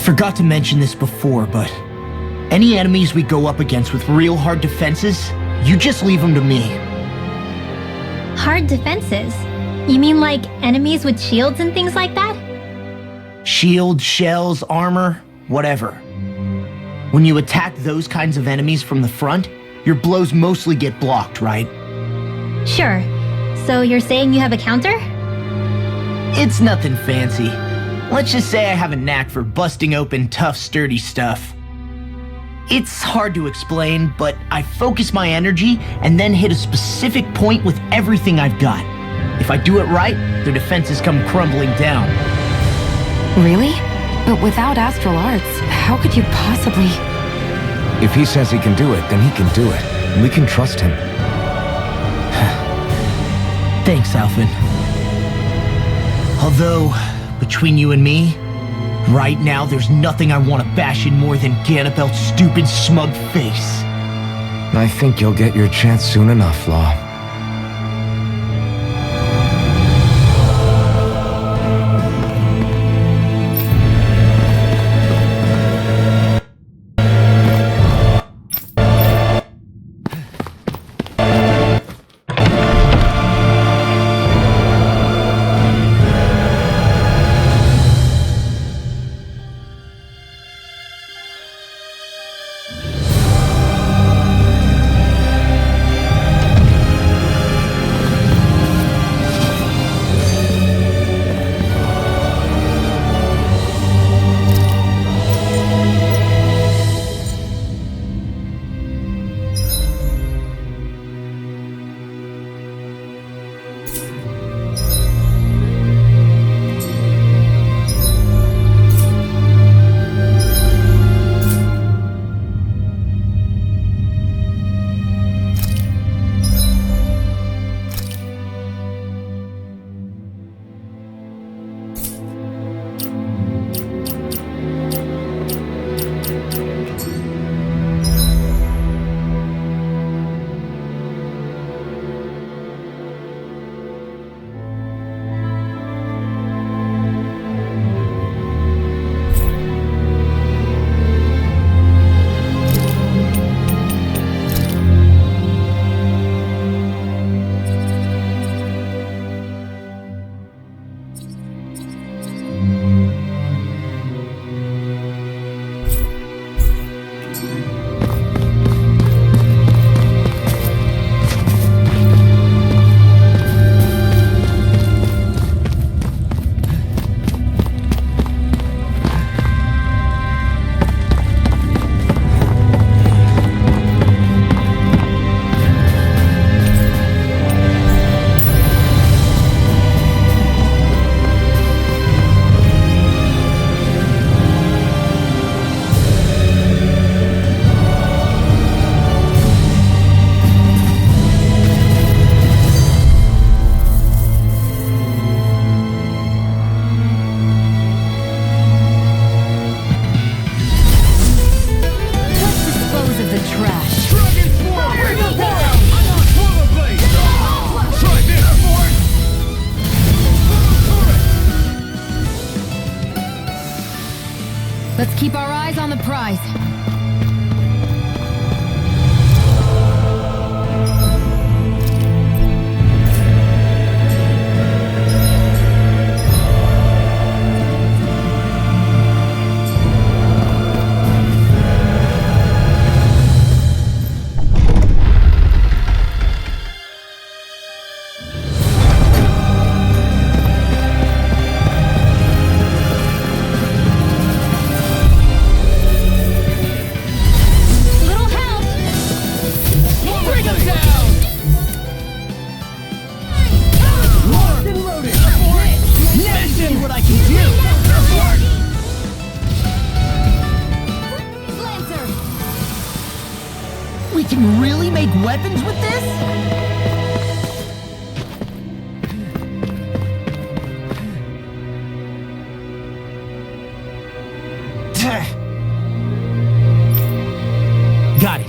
forgot to mention this before, but any enemies we go up against with real hard defenses, you just leave them to me. Hard defenses? You mean like enemies with shields and things like that? Shields, shells, armor, whatever. When you attack those kinds of enemies from the front, your blows mostly get blocked, right? Sure. So you're saying you have a counter? It's nothing fancy. Let's just say I have a knack for busting open tough, sturdy stuff. It's hard to explain, but I focus my energy and then hit a specific point with everything I've got. If I do it right, their defenses come crumbling down. Really? But without astral arts, how could you possibly... If he says he can do it, then he can do it. And we can trust him. Thanks, Alvin. Although, between you and me, right now there's nothing I want to bash in more than Ganabelt's stupid, smug face. I think you'll get your chance soon enough, Law. Let's keep our eyes on the prize. We can really make weapons with this? Got it.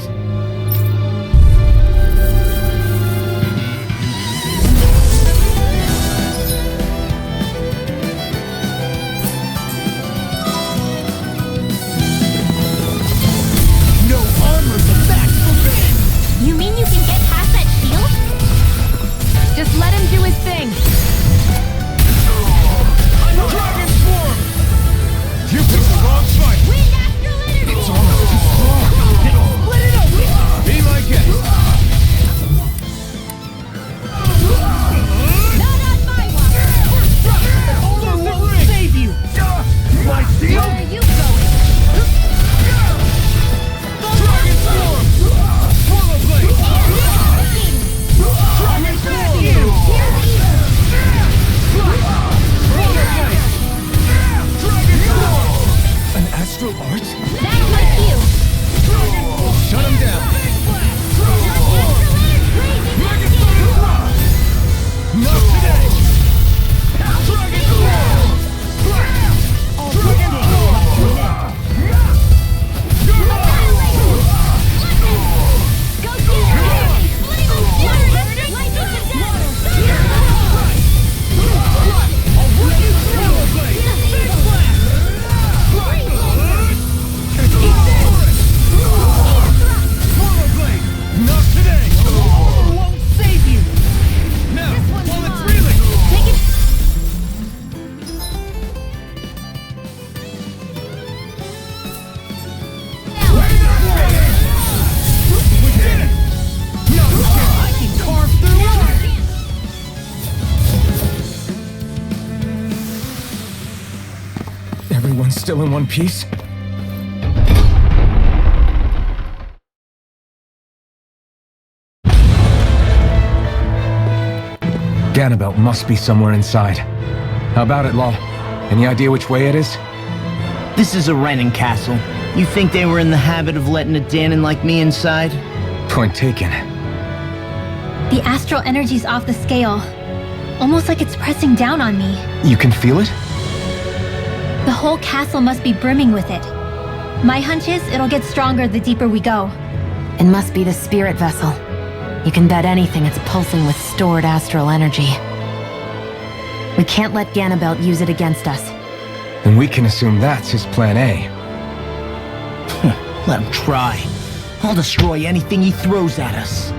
still in one piece? Ganabelt must be somewhere inside. How about it, Law? Any idea which way it is? This is a Renin castle. You think they were in the habit of letting a Danon like me inside? Point taken. The astral energy's off the scale. Almost like it's pressing down on me. You can feel it? The whole castle must be brimming with it. My hunch is it'll get stronger the deeper we go. It must be the spirit vessel. You can bet anything it's pulsing with stored astral energy. We can't let Ganabelt use it against us. Then we can assume that's his plan A. Let him try. I'll destroy anything he throws at us.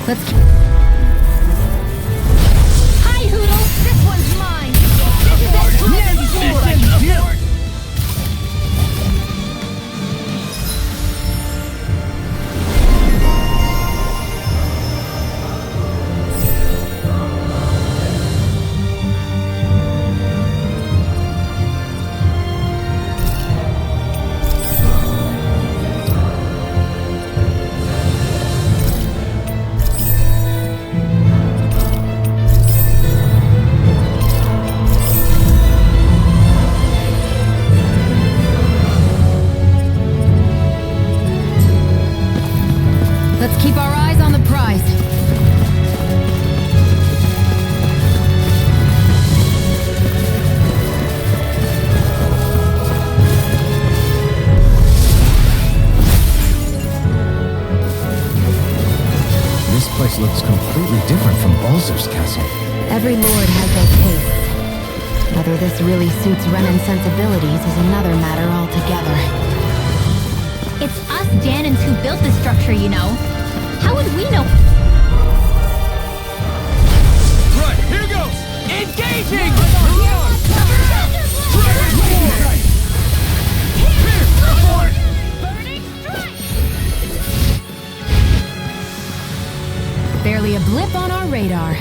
Let's keep... Hi, Hoodle! This one's mine! This is it! Let's keep our eyes on the prize. This place looks completely different from Balzer's castle. Every lord has their tastes. Whether this really suits Renin's sensibilities is another matter altogether. It's us Danons who built this structure, you know. How would we know? Right, here goes! Engaging! Barely a blip on our radar.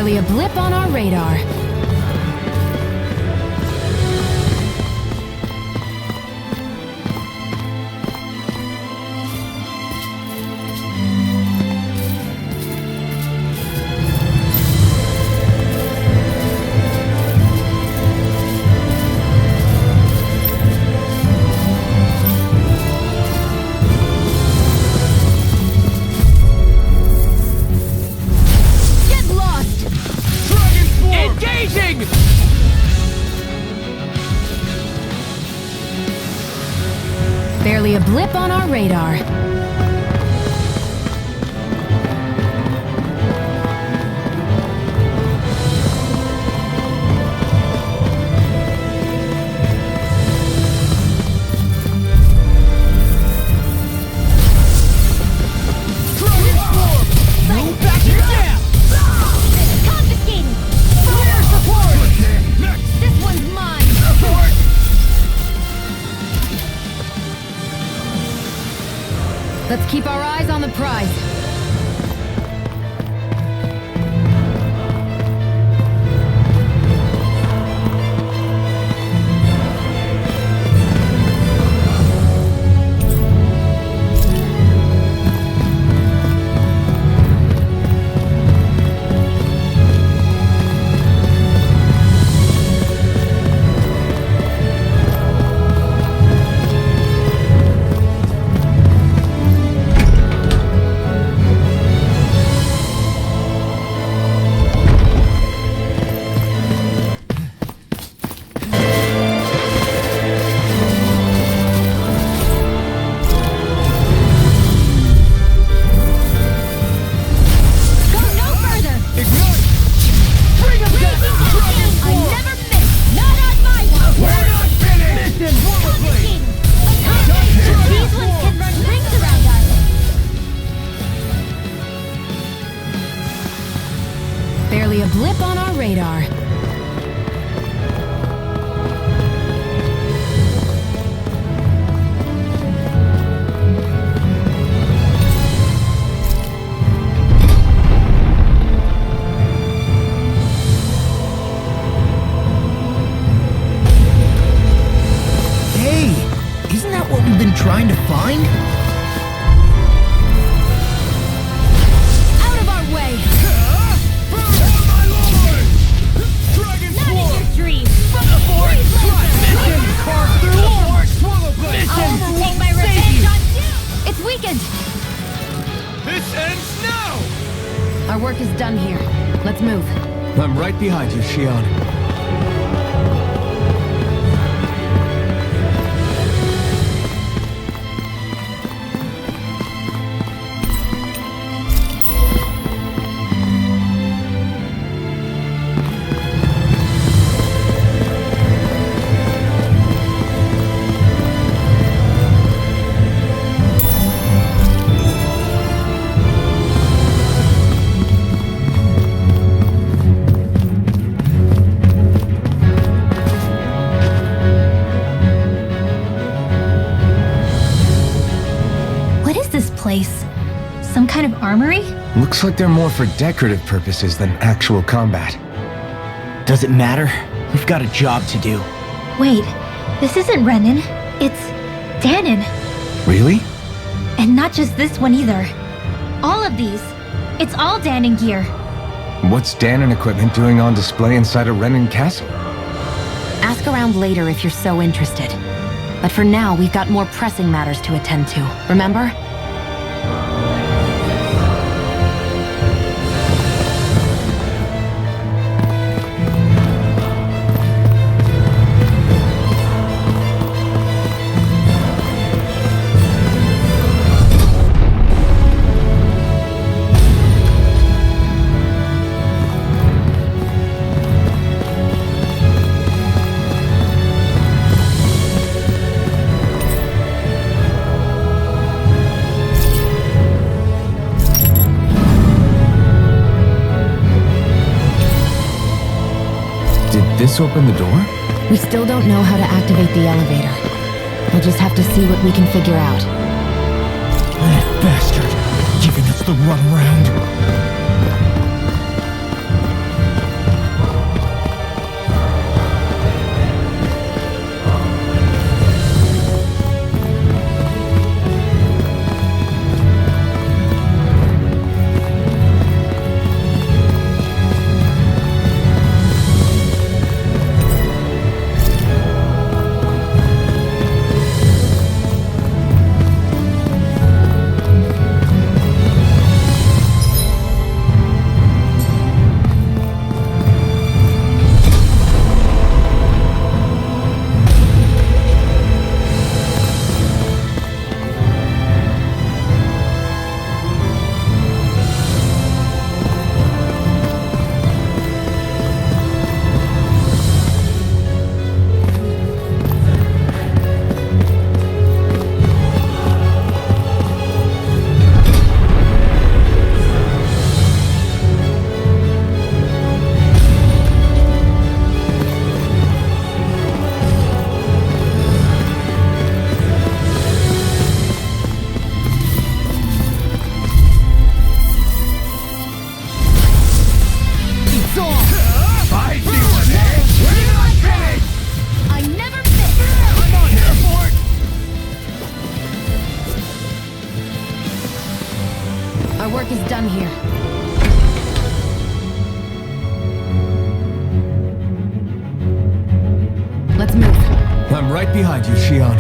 Barely a blip on our radar. Barely a blip on our radar. Let's keep our eyes on the prize. Barely a blip on our radar. Hey, isn't that what we've been trying to find? Out of our way! It's weakened! This ends now! Our work is done here. Let's move. I'm right behind you, Shion. Place. Some kind of armory? Looks like they're more for decorative purposes than actual combat. Does it matter? We've got a job to do. Wait, this isn't Renan. It's Danon. Really? And not just this one either. All of these. It's all Danon gear. What's Danon equipment doing on display inside a Renan castle? Ask around later if you're so interested. But for now, we've got more pressing matters to attend to, remember? This open the door? We still don't know how to activate the elevator. We'll just have to see what we can figure out. That bastard! Giving us the runaround. I'm right behind you, Shion.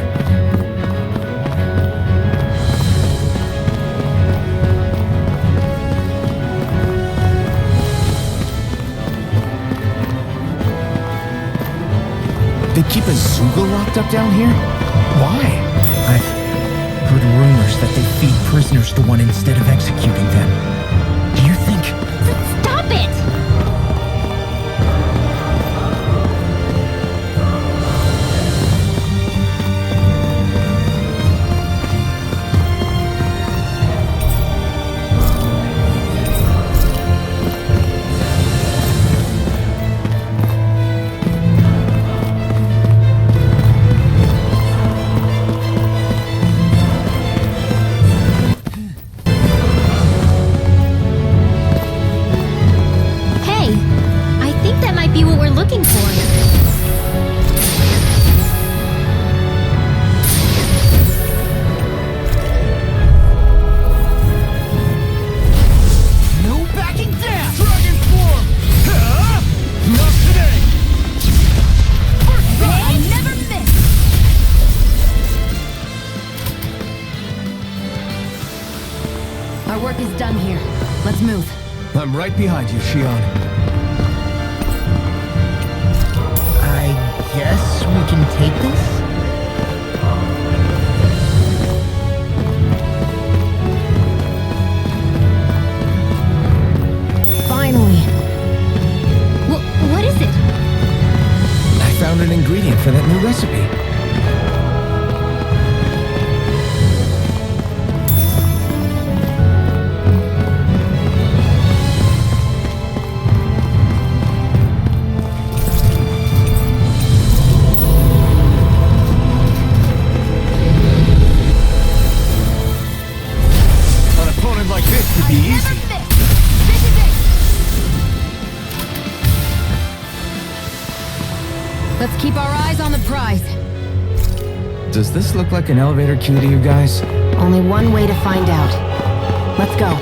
They keep a Zuga locked up down here? Why? I've heard rumors that they feed prisoners to one instead of executing them. Do you think... Stop it! Our work is done here. Let's move. I'm right behind you, Shion. I guess we can take this? Finally. What is it? I found an ingredient for that new recipe. Let's keep our eyes on the prize. Does this look like an elevator key to you guys? Only one way to find out. Let's go.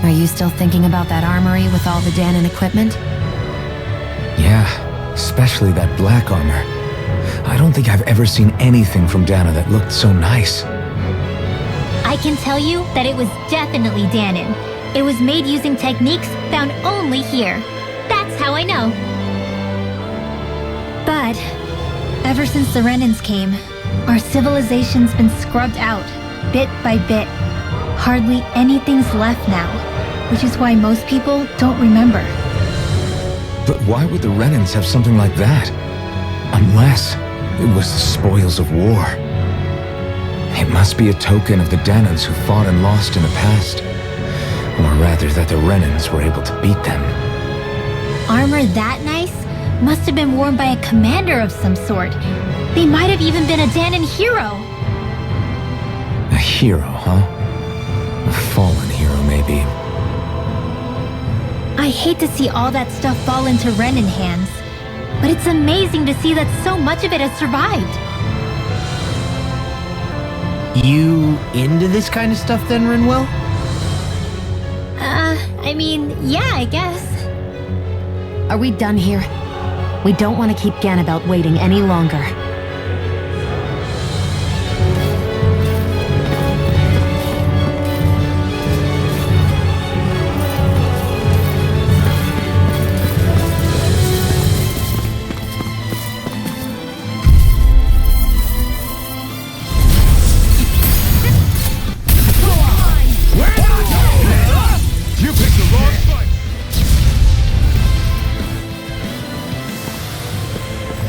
Are you still thinking about that armory with all the Dahnan equipment? Yeah, especially that black armor. I don't think I've ever seen anything from Dahna that looked so nice. I can tell you that it was definitely Dahnan. It was made using techniques found only here. That's how I know. But ever since the Renans came, our civilization's been scrubbed out, bit by bit. Hardly anything's left now, which is why most people don't remember. But why would the Renans have something like that? Unless it was the spoils of war. It must be a token of the Dahnans who fought and lost in the past. Or rather, that the Renans were able to beat them. Armor that nice must have been worn by a commander of some sort. They might have even been a Dahnan hero. A hero, huh? fallen hero, maybe. I hate to see all that stuff fall into Renin hands, but it's amazing to see that so much of it has survived. You into this kind of stuff then, Rinwell? I mean, yeah, I guess. Are we done here? We don't want to keep Ganabelt waiting any longer.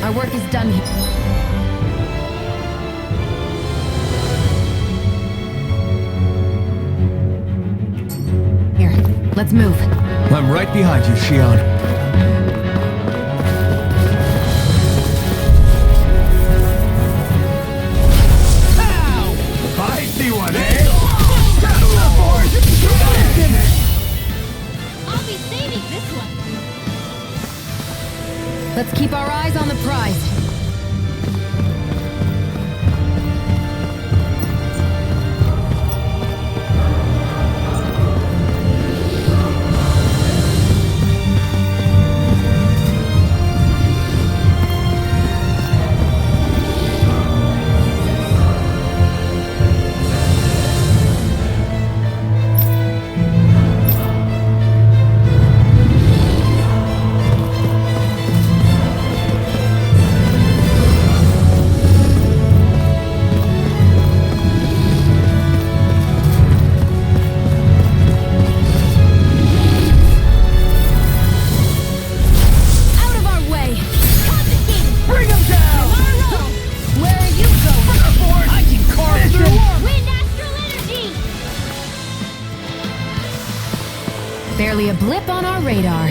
Our work is done here. Here, let's move. I'm right behind you, Shion. I see one, eh? I'll be saving this one. Let's keep our eyes on the prize. Barely a blip on our radar.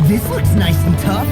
This looks nice and tough.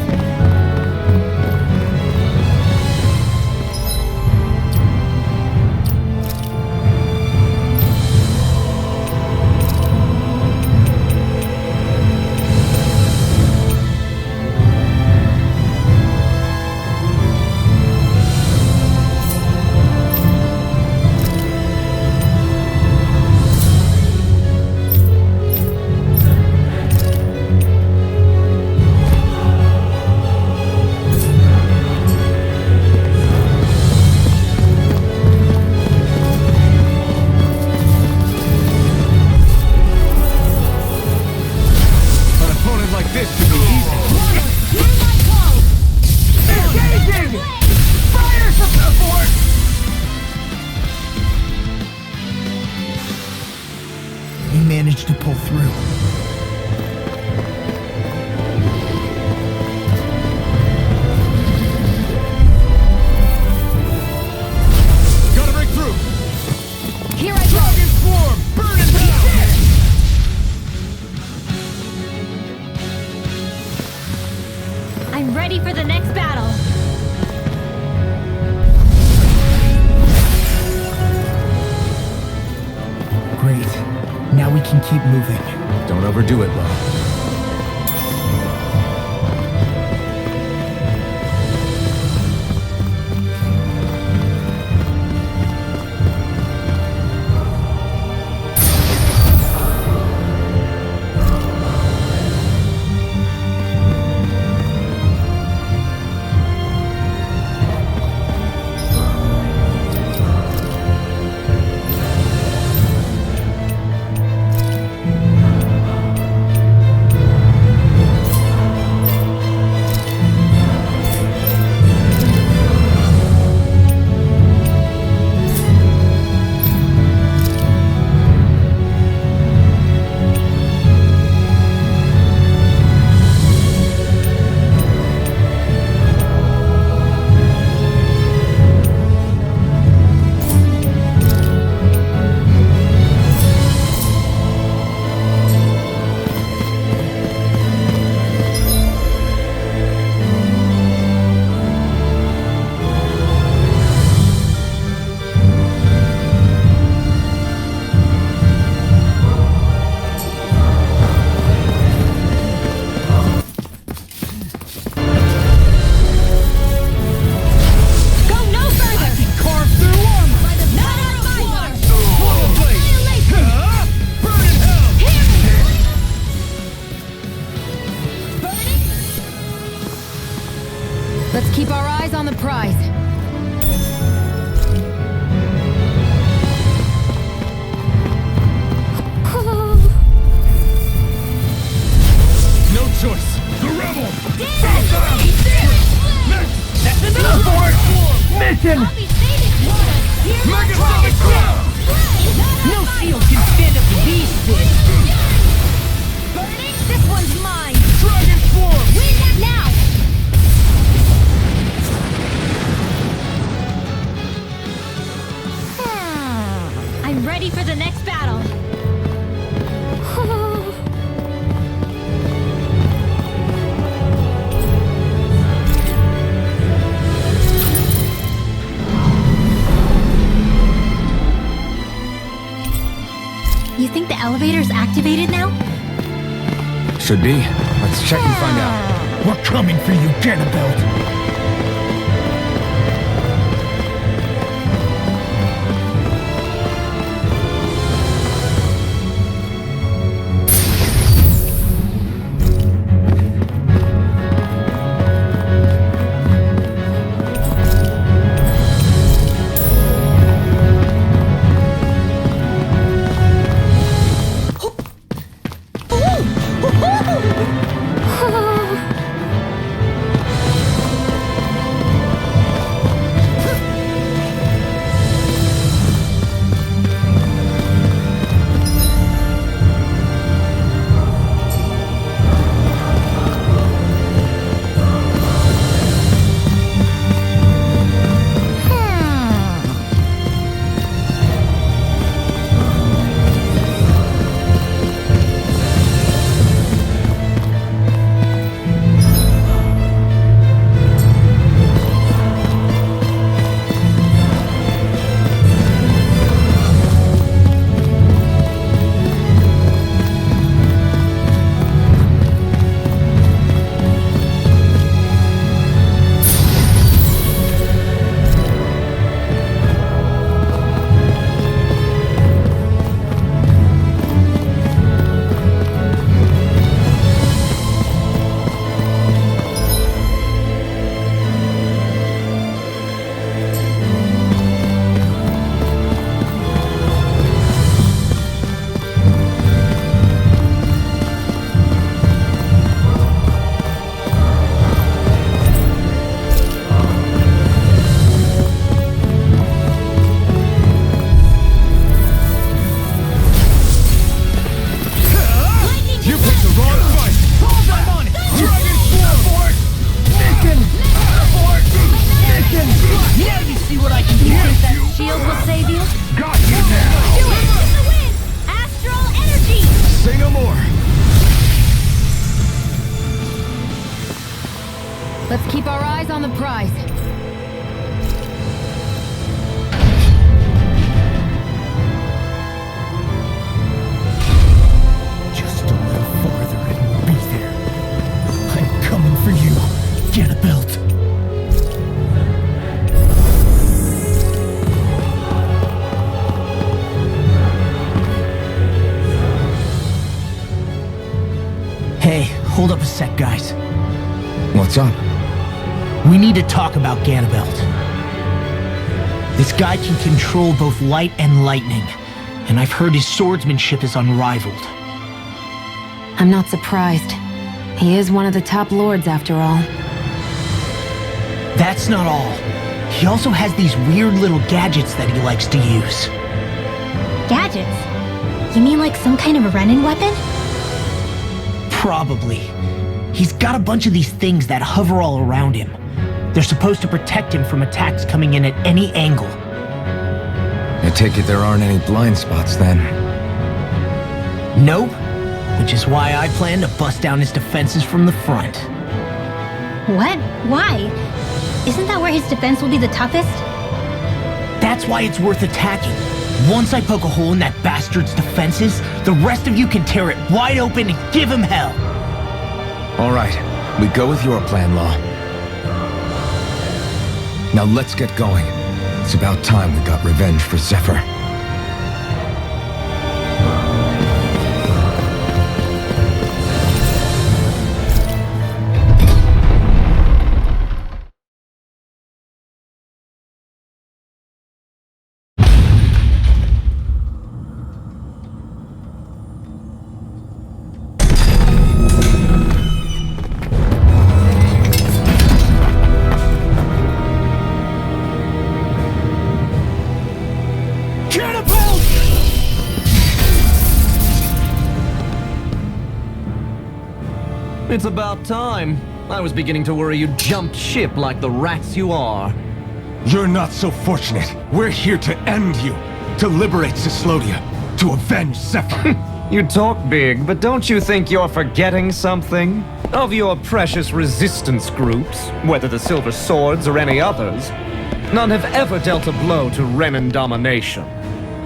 Managed to pull through. Gotta break through! Here I go! Dragon swarm! Burn it down! I'm ready for the next battle. Great. Now we can keep moving. Don't overdo it, Lo. ready for the next battle. You think the elevator's activated now? Should be. Let's check and find out. We're coming for you, Ganabelt. Let's keep our eyes on the prize. Just a little farther and we'll be there. I'm coming for you. Get a belt. Hey, hold up a sec, guys. What's up? We need to talk about Ganabelt. This guy can control both light and lightning, and I've heard his swordsmanship is unrivaled. I'm not surprised. He is one of the top lords after all. That's not all. He also has these weird little gadgets that he likes to use. Gadgets? You mean like some kind of a Renin weapon? Probably. He's got a bunch of these things that hover all around him. They're supposed to protect him from attacks coming in at any angle. I take it there aren't any blind spots then. Nope. Which is why I plan to bust down his defenses from the front. What? Why? Isn't that where his defense will be the toughest? That's why it's worth attacking. Once I poke a hole in that bastard's defenses, the rest of you can tear it wide open and give him hell. All right, we go with your plan, Law. Now let's get going. It's about time we got revenge for Zephyr. It's about time. I was beginning to worry you jumped ship like the rats you are. You're not so fortunate. We're here to end you. To liberate Cyslodia. To avenge Zephyr. You talk big, but don't you think you're forgetting something? Of your precious resistance groups, whether the Silver Swords or any others, none have ever dealt a blow to Renan domination.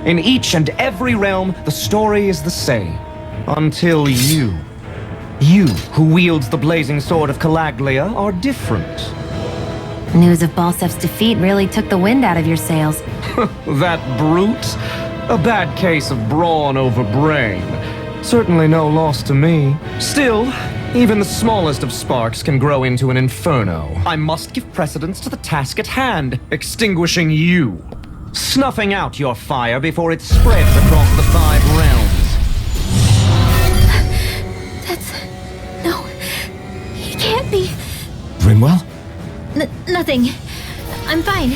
In each and every realm, the story is the same. Until you. You, who wields the blazing sword of Calaglia, are different. News of Balsef's defeat really took the wind out of your sails. That brute? A bad case of brawn over brain. Certainly no loss to me. Still, even the smallest of sparks can grow into an inferno. I must give precedence to the task at hand, extinguishing you. Snuffing out your fire before it spreads across the 5 realms. No. He can't be. Brimwell? Nothing. I'm fine.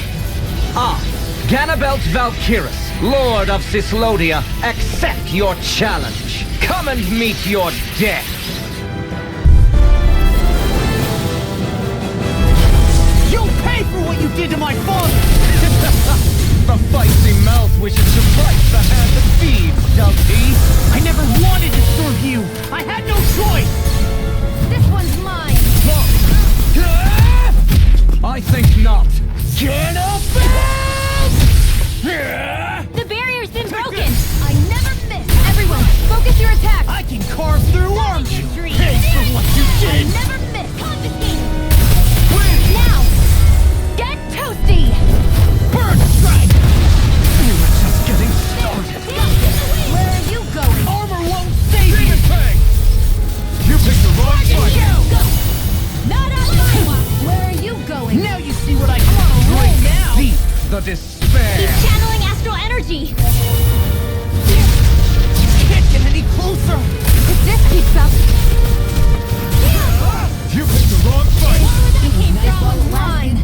Ah, Ganabelt Valkyrus, Lord of Cyslodia, accept your challenge. Come and meet your death. You'll pay for what you did to my father! The feisty mouth wishes to bite the hand that feeds, does he? I never wanted to serve you! I had no choice! This one's mine. I think not. The barrier's been broken. I never miss. Everyone, focus your attack. I can carve through arms! Your dream. Pay for what you I did! never miss. Confiscate. Now, get toasty. Bird strike! We were just getting started! Where are you going? Armor won't save you! Demon Fang! You picked the wrong fight! Not on my watch. Where are you going? Now you see what I can bring now! Deep the despair. He's channeling astral energy. Can't get any closer! If this keeps up, You picked the wrong fight! you came down line.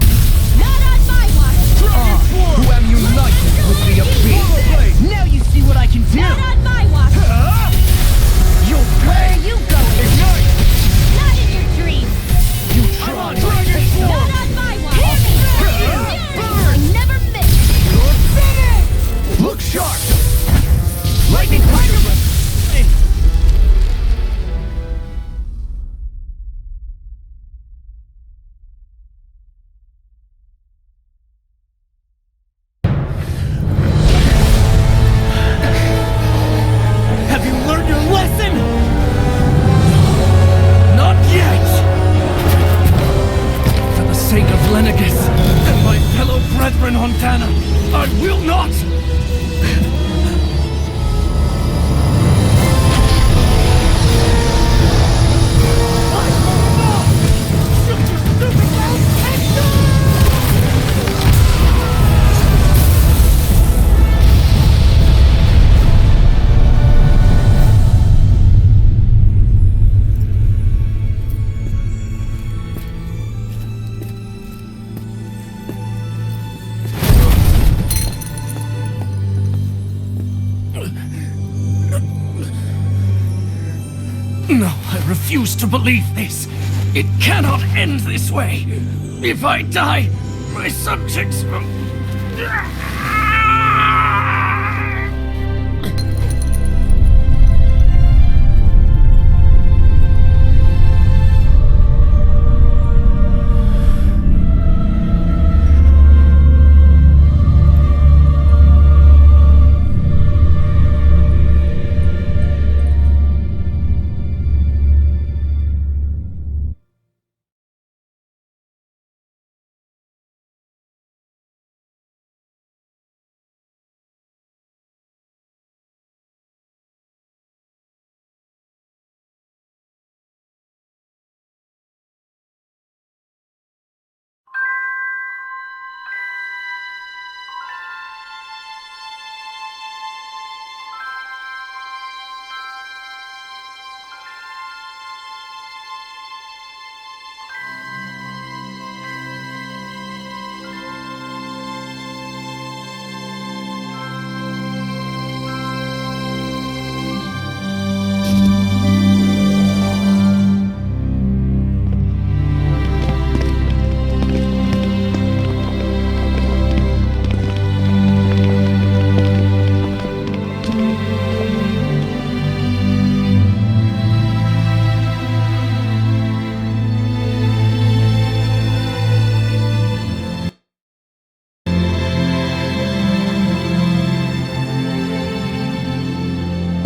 Not on my watch. Who am united with the abyss. Now you see what I can do! Not on my watch. You'll Where pay! are you going? Ignite! Not in your dreams. You tried! Not on my watch. I never miss. Look sharp! Lightning punch! Have you learned your lesson? Not yet! For the sake of Lenegus and my fellow brethren on Dahna, I will not! No, I refuse to believe this. It cannot end this way. If I die, my subjects will...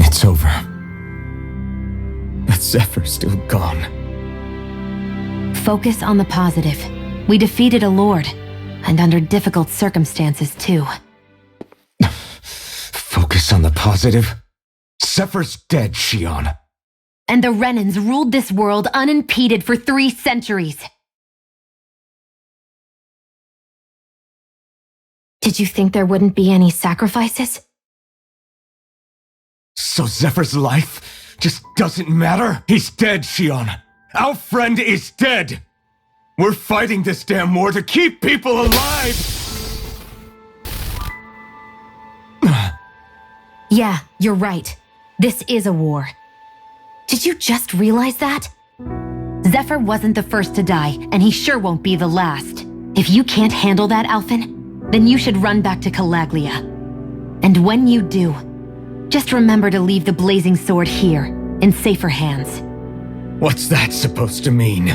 It's over. But Zephyr's still gone. Focus on the positive. We defeated a lord, and under difficult circumstances, too. Focus on the positive? Zephyr's dead, Shion. And the Renans ruled this world unimpeded for 3 centuries. Did you think there wouldn't be any sacrifices? So Zephyr's life just doesn't matter? He's dead, Shion. Our friend is dead. We're fighting this damn war to keep people alive. Yeah, you're right. This is a war. Did you just realize that? Zephyr wasn't the first to die, and he sure won't be the last. If you can't handle that, Alphen, then you should run back to Calaglia. And when you do, just remember to leave the blazing sword here, in safer hands. What's that supposed to mean?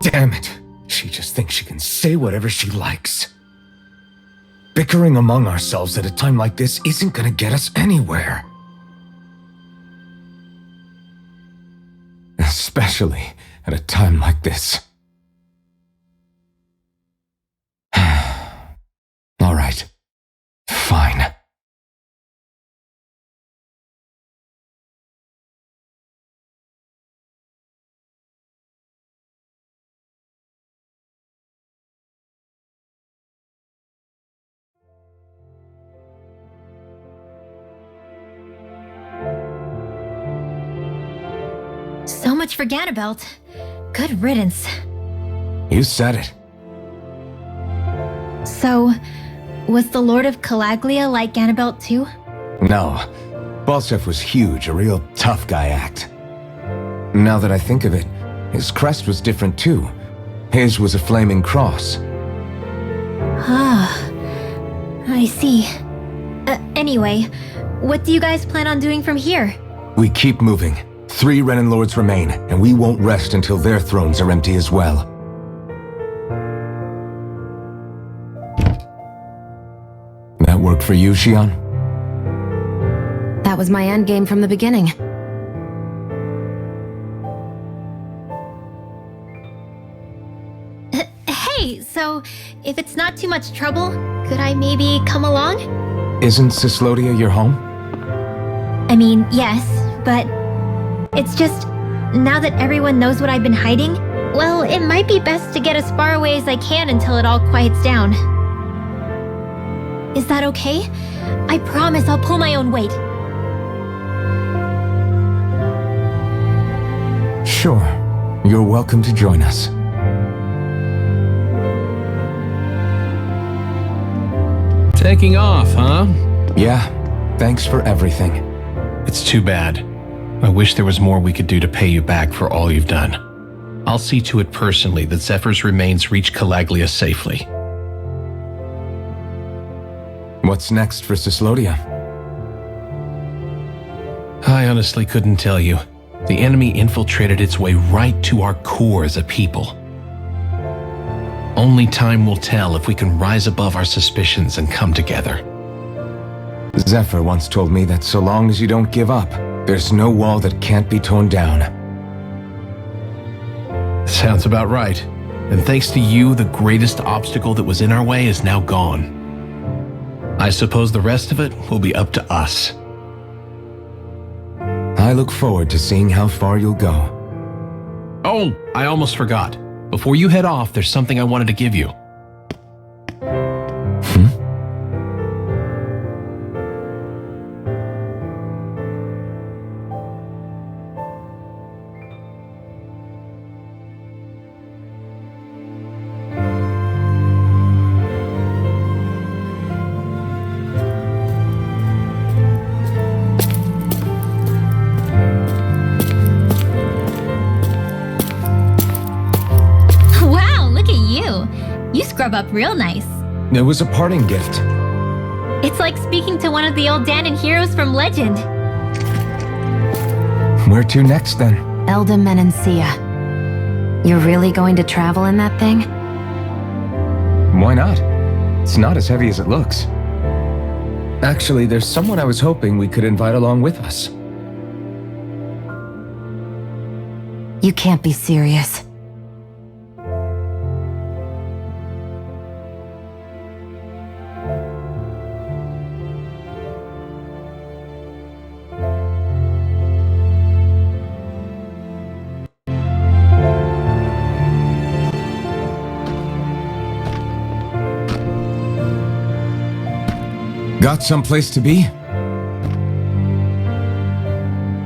Damn it. She just thinks she can say whatever she likes. Bickering among ourselves at a time like this isn't gonna get us anywhere. Especially at a time like this. All right. Fine. So much for Ganabelt. Good riddance. You said it. So, was the Lord of Calaglia like Ganabelt too? No. Balsef was huge, a real tough guy act. Now that I think of it, his crest was different too. His was a flaming cross. Ah, I see. Anyway, what do you guys plan on doing from here? We keep moving. 3 Renan Lords remain, and we won't rest until their thrones are empty as well. That work for you, Shion? That was my endgame from the beginning. Hey, so if it's not too much trouble, could I maybe come along? Isn't Cyslodia your home? I mean, yes, but it's just, now that everyone knows what I've been hiding, well, it might be best to get as far away as I can until it all quiets down. Is that okay? I promise I'll pull my own weight. Sure. You're welcome to join us. Taking off, huh? Yeah. Thanks for everything. It's too bad. I wish there was more we could do to pay you back for all you've done. I'll see to it personally that Zephyr's remains reach Calaglia safely. What's next for Cyslodia? I honestly couldn't tell you. The enemy infiltrated its way right to our core as a people. Only time will tell if we can rise above our suspicions and come together. Zephyr once told me that so long as you don't give up, there's no wall that can't be torn down. Sounds about right. And thanks to you, the greatest obstacle that was in our way is now gone. I suppose the rest of it will be up to us. I look forward to seeing how far you'll go. Oh, I almost forgot. Before you head off, there's something I wanted to give you. Scrub up real nice. It was a parting gift. It's like speaking to one of the old Dahnan heroes from legend. Where to next, then? Elda Menancia. You're really going to travel in that thing? Why not? It's not as heavy as it looks. Actually, there's someone I was hoping we could invite along with us. You can't be serious. Got someplace to be?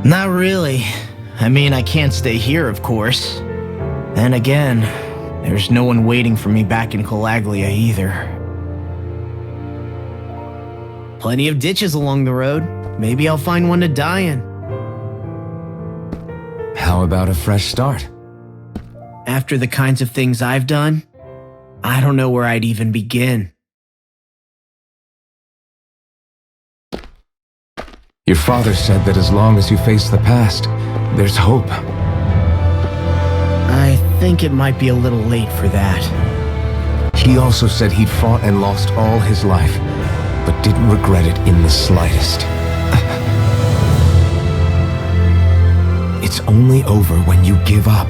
Not really. I mean, I can't stay here, of course. Then again, there's no one waiting for me back in Calaglia either. Plenty of ditches along the road. Maybe I'll find one to die in. How about a fresh start? After the kinds of things I've done, I don't know where I'd even begin. Your father said that as long as you face the past, there's hope. I think it might be a little late for that. He also said he'd fought and lost all his life, but didn't regret it in the slightest. It's only over when you give up.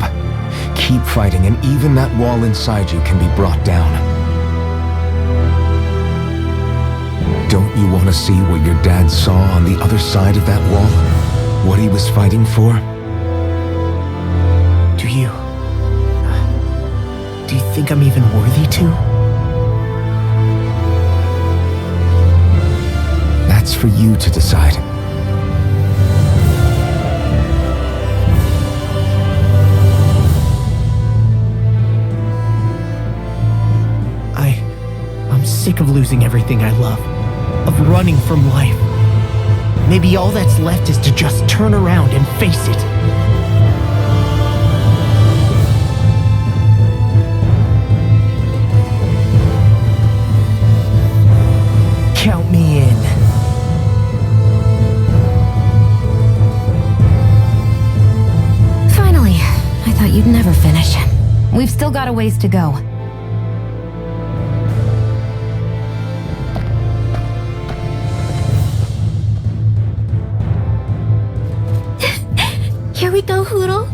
Keep fighting, and even that wall inside you can be brought down. Don't you want to see what your dad saw on the other side of that wall? What he was fighting for? Do you think I'm even worthy to? That's for you to decide. I'm sick of losing everything I love. Of running from life. Maybe all that's left is to just turn around and face it. Count me in. Finally, I thought you'd never finish. We've still got a ways to go. Here we go, Hoodle.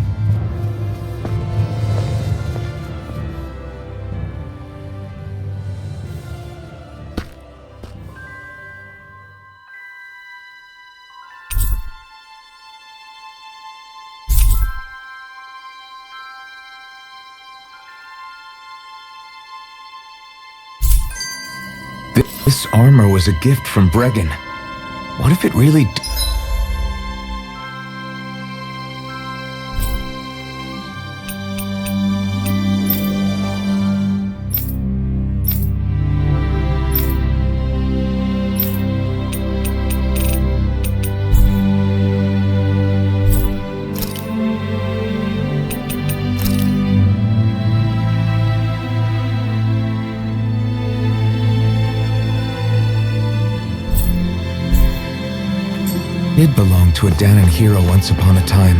This armor was a gift from Bergabung. What if it really... It belonged to a Dahna hero once upon a time.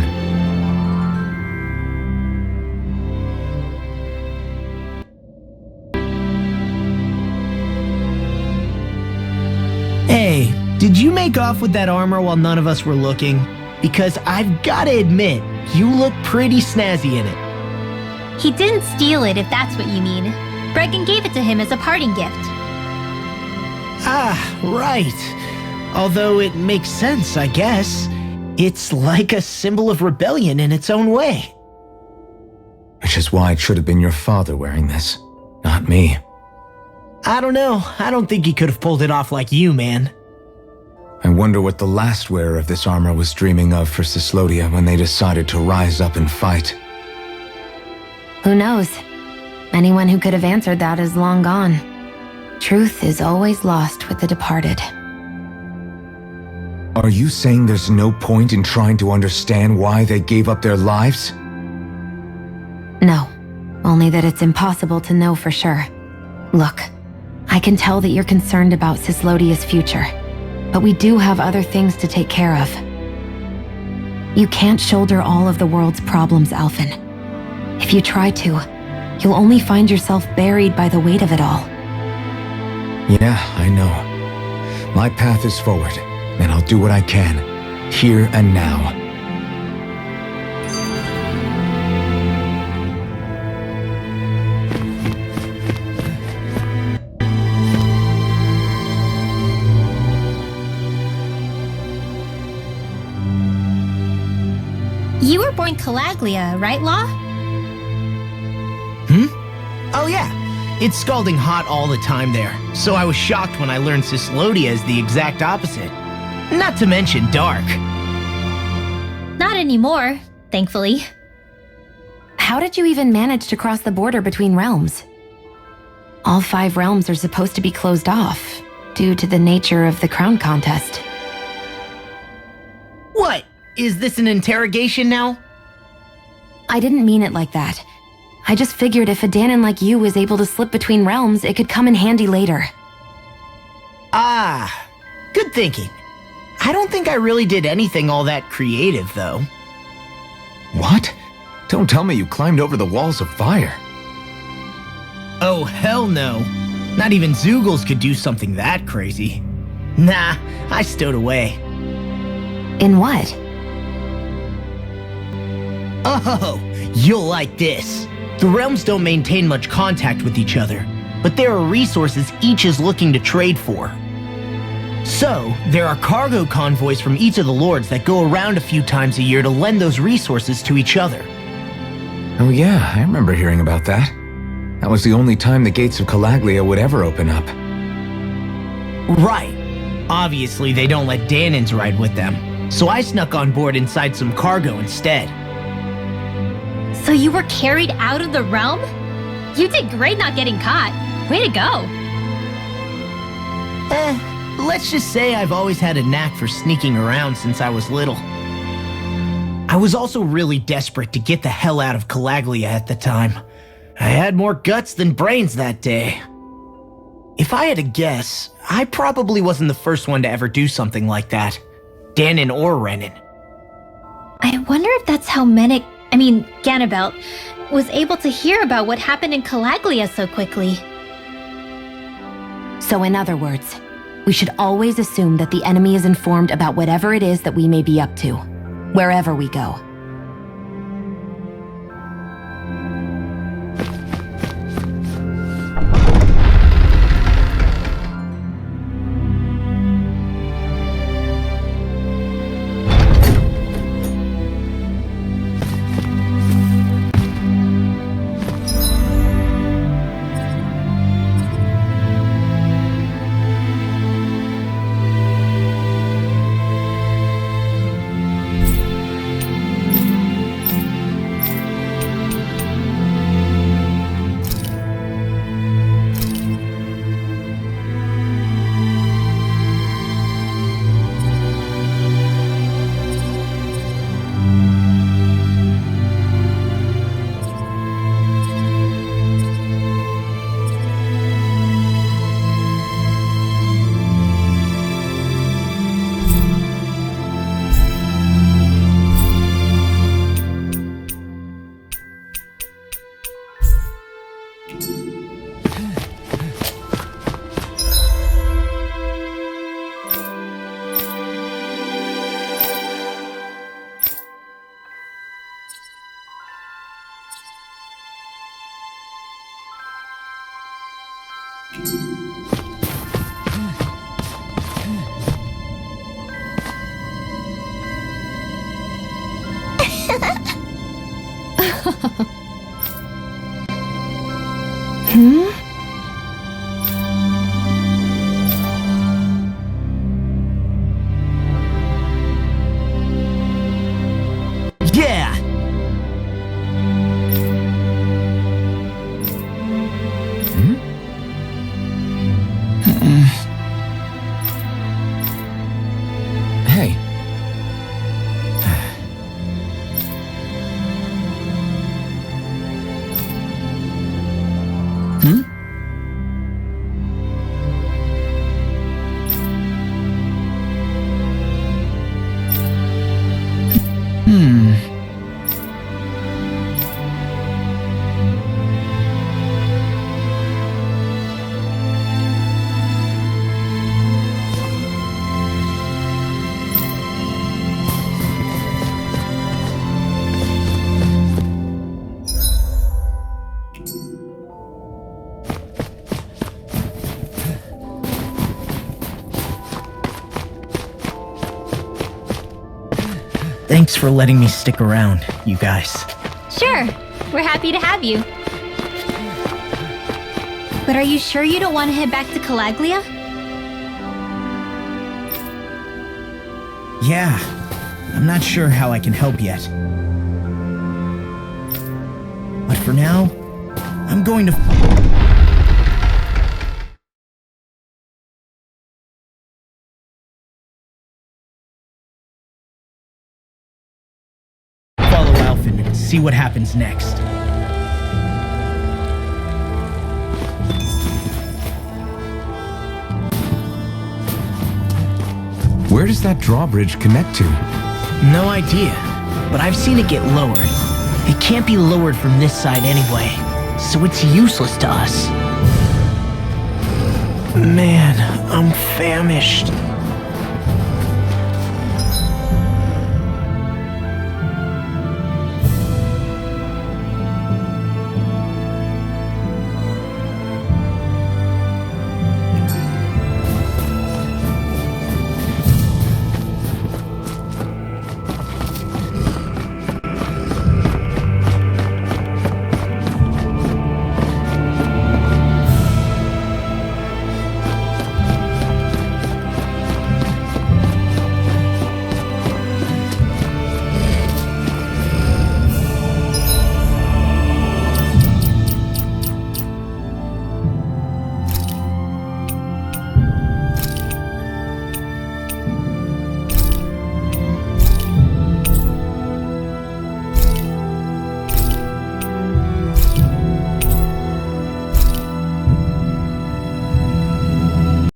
Hey, did you make off with that armor while none of us were looking? Because I've gotta admit, you look pretty snazzy in it. He didn't steal it, if that's what you mean. Bergabung gave it to him as a parting gift. Ah, right. Although it makes sense, I guess. It's like a symbol of rebellion in its own way. Which is why it should have been your father wearing this, not me. I don't know. I don't think he could have pulled it off like you, man. I wonder what the last wearer of this armor was dreaming of for Cyslodia when they decided to rise up and fight. Who knows? Anyone who could have answered that is long gone. Truth is always lost with the departed. Are you saying there's no point in trying to understand why they gave up their lives? No, only that it's impossible to know for sure. Look, I can tell that you're concerned about Cyslodia's future, but we do have other things to take care of. You can't shoulder all of the world's problems, Alphen. If you try to, you'll only find yourself buried by the weight of it all. Yeah, I know. My path is forward, and I'll do what I can, here and now. You were born Calaglia, right, Law? Oh yeah, it's scalding hot all the time there, so I was shocked when I learned Cyslodia is the exact opposite. Not to mention dark. Not anymore, thankfully. How did you even manage to cross the border between realms? All 5 realms are supposed to be closed off, due to the nature of the crown contest. What? Is this an interrogation now? I didn't mean it like that. I just figured if a Dahnan like you was able to slip between realms, it could come in handy later. Ah, good thinking. I don't think I really did anything all that creative, though. What? Don't tell me you climbed over the walls of fire. Oh, hell no. Not even Zoogles could do something that crazy. Nah, I stowed away. In what? Oh, you'll like this. The realms don't maintain much contact with each other, but there are resources each is looking to trade for. So, there are cargo convoys from each of the lords that go around a few times a year to lend those resources to each other. Oh yeah, I remember hearing about that. That was the only time the gates of Calaglia would ever open up. Right. Obviously, they don't let Dahnans ride with them, so I snuck on board inside some cargo instead. So you were carried out of the realm? You did great not getting caught. Way to go. Let's just say I've always had a knack for sneaking around since I was little. I was also really desperate to get the hell out of Calaglia at the time. I had more guts than brains that day. If I had to guess, I probably wasn't the first one to ever do something like that. Dahnan or Renan. I wonder if that's how Ganabelt, was able to hear about what happened in Calaglia so quickly. So in other words, we should always assume that the enemy is informed about whatever it is that we may be up to, wherever we go. Yeah! Hey. Thanks for letting me stick around, you guys. Sure, we're happy to have you. But are you sure you don't want to head back to Calaglia? Yeah, I'm not sure how I can help yet. But for now, I'm going to... follow Alphen and see what happens next. Where does that drawbridge connect to? No idea, but I've seen it get lowered. It can't be lowered from this side anyway, so it's useless to us. Man, I'm famished.